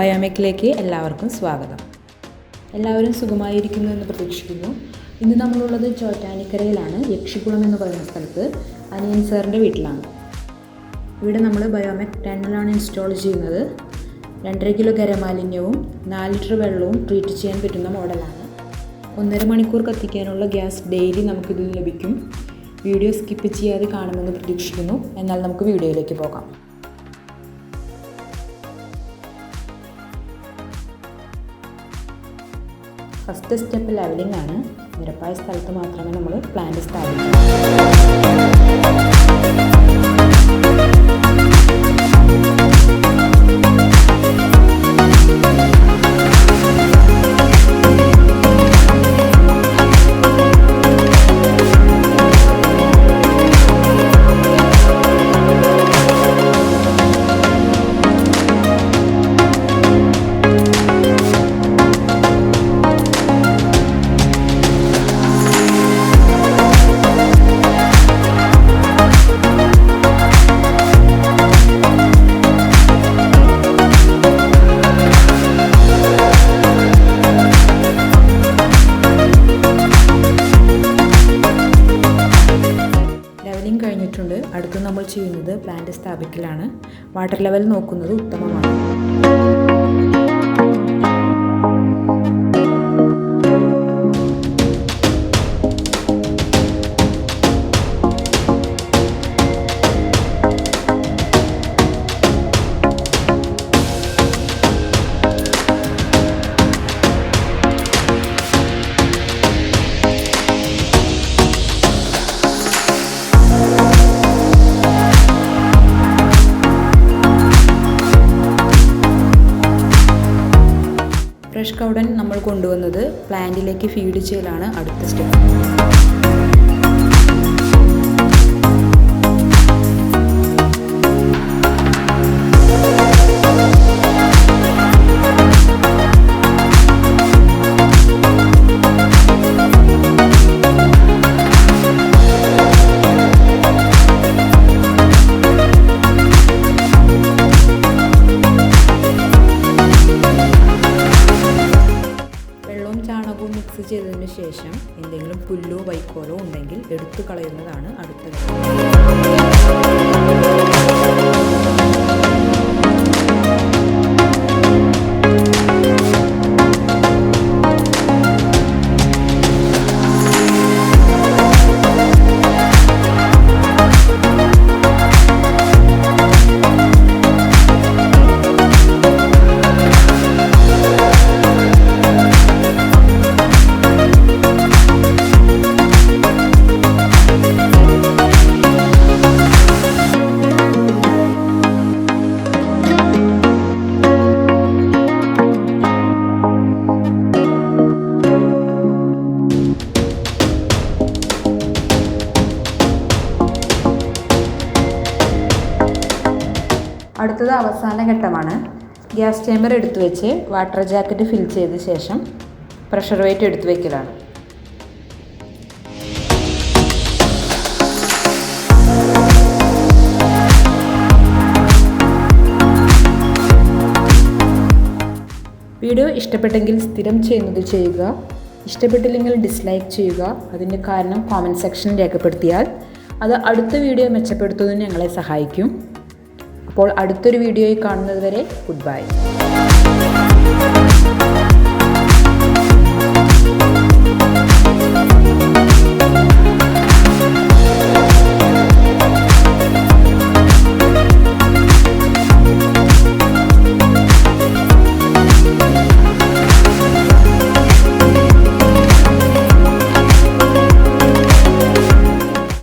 ബയോമെക്കിലേക്ക് എല്ലാവർക്കും സ്വാഗതം. എല്ലാവരും സുഖമായിരിക്കുന്നു എന്ന് പ്രതീക്ഷിക്കുന്നു. ഇന്ന് നമ്മളുള്ളത് ചോറ്റാനിക്കരയിലാണ്, യക്ഷികുളം എന്ന് പറയുന്ന സ്ഥലത്ത് അനിയൻ സാറിൻ്റെ വീട്ടിലാണ്. ഇവിടെ നമ്മൾ ബയോമെക് ടാങ്കിലാണ് ഇൻസ്റ്റാൾ ചെയ്യുന്നത്. 2.5 കിലോ ഖരമാലിന്യവും 4 ലിറ്റർ വെള്ളവും ട്രീറ്റ് ചെയ്യാൻ പറ്റുന്ന മോഡലാണ്. 1.5 മണിക്കൂർ കത്തിക്കാനുള്ള ഗ്യാസ് ഡെയിലി നമുക്കിതിൽ ലഭിക്കും. വീഡിയോ സ്കിപ്പ് ചെയ്യാതെ കാണുമെന്ന് പ്രതീക്ഷിക്കുന്നു. എന്നാൽ നമുക്ക് വീഡിയോയിലേക്ക് പോകാം. ഫസ്റ്റ് സ്റ്റെപ്പ് ലെവലിംഗ് ആണ്. നിരപ്പായ സ്ഥലത്ത് മാത്രമേ നമ്മൾ പ്ലാന്റ് സ്ഥാപിക്കൂ. കഴിഞ്ഞിട്ടുണ്ട്. അടുത്ത് നമ്മൾ ചെയ്യുന്നത് പ്ലാന്റ് സ്ഥാപിക്കലാണ്. വാട്ടർ ലെവൽ നോക്കുന്നത് ഉത്തമമാണ്. ഫ്രഷ് കൗഡൻ നമ്മൾ കൊണ്ടുവന്നത് പ്ലാന്റിലേക്ക് ഫീഡ് ചെയ്യലാണ് അടുത്ത സ്റ്റെപ്പ്. ചാണകവും മിക്സ് ചെയ്തതിന് ശേഷം എന്തെങ്കിലും പുല്ലോ വൈക്കോലോ ഉണ്ടെങ്കിൽ എടുത്തു കളയുന്നതാണ് അടുത്ത അടുത്തത് അവസാന ഘട്ടമാണ്. ഗ്യാസ് ചേമ്പർ എടുത്തു വെച്ച് വാട്ടർ ജാക്കറ്റ് ഫിൽ ചെയ്ത ശേഷം പ്രഷർ വെയിറ്റ് എടുത്തു വയ്ക്കലാണ്. വീഡിയോ ഇഷ്ടപ്പെട്ടെങ്കിൽ സ്ഥിരം ചെയ്യുന്നത് ചെയ്യുക. ഇഷ്ടപ്പെട്ടില്ലെങ്കിൽ ഡിസ്ലൈക്ക് ചെയ്യുക. അതിൻ്റെ കാരണം കോമൻറ്റ് സെക്ഷനിൽ രേഖപ്പെടുത്തിയാൽ അത് അടുത്ത വീഡിയോ മെച്ചപ്പെടുത്തുന്നതിന് ഞങ്ങളെ സഹായിക്കും. അപ്പോൾ അടുത്തൊരു വീഡിയോയിൽ കാണുന്നത് വരെ ഗുഡ് ബൈ.